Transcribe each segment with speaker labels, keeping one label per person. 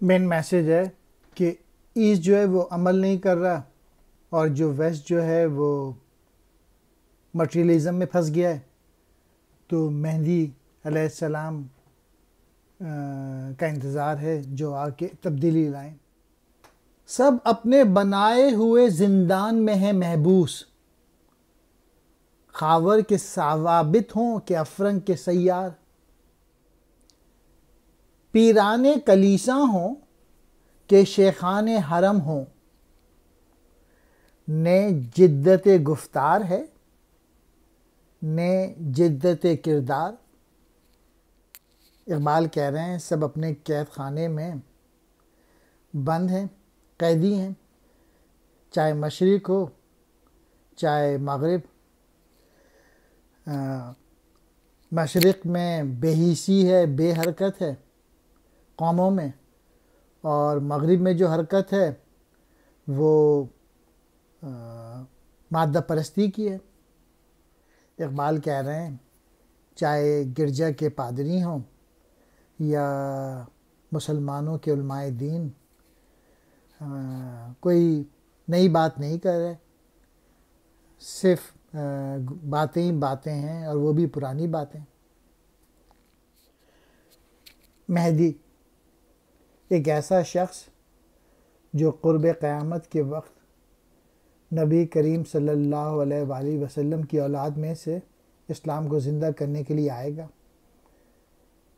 Speaker 1: مین message ہے کہ asset جو ہے وہ عمل نہیں کر رہا، اور جو ویسٹ جو ہے وہ مٹیریلزم میں پھنس گیا ہے. تو مہدی علیہ السلام کا انتظار ہے جو آ کے تبدیلی لائیں. سب اپنے بنائے ہوئے زندان میں ہیں محبوس، خاور کے ثوابت ہوں کہ افرنگ کے سیار. پیران کلیساں ہوں کہ شیخان حرم ہوں، نے جدت گفتار ہے نے جدت کردار. اقبال کہہ رہے ہیں سب اپنے قید خانے میں بند ہیں، قیدی ہیں، چاہے مشرق ہو چاہے مغرب. مشرق میں بے حیثی ہے، بے حرکت ہے قوموں میں، اور مغرب میں جو حرکت ہے وہ مادہ پرستی کی ہے. اقبال کہہ رہے ہیں چاہے گرجا کے پادری ہوں یا مسلمانوں کے علماء دین، کوئی نئی بات نہیں کر رہے، صرف باتیں ہی باتیں ہیں، اور وہ بھی پرانی باتیں. مہدی ایک ایسا شخص جو قرب قیامت کے وقت نبی کریم صلی اللہ علیہ وآلہ وسلم کی اولاد میں سے اسلام کو زندہ کرنے کے لیے آئے گا.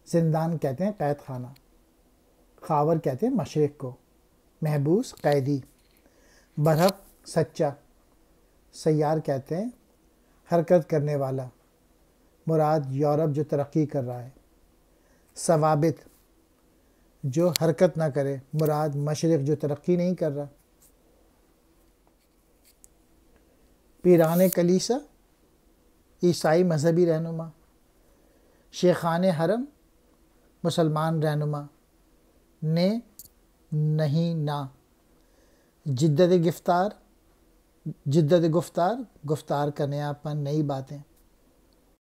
Speaker 1: زندان کہتے ہیں قید خانہ، خاور کہتے ہیں مشرق کو، محبوس قیدی، برحق سچا، سیار کہتے ہیں حرکت کرنے والا، مراد یورپ جو ترقی کر رہا ہے. ثوابت جو حرکت نہ کرے، مراد مشرق جو ترقی نہیں کر رہا. پیران کلیسا عیسائی مذہبی رہنما، شیخان حرم مسلمان رہنما، نے نہیں نہ، جدت گفتار گفتار کا نیاپن، نئی باتیں.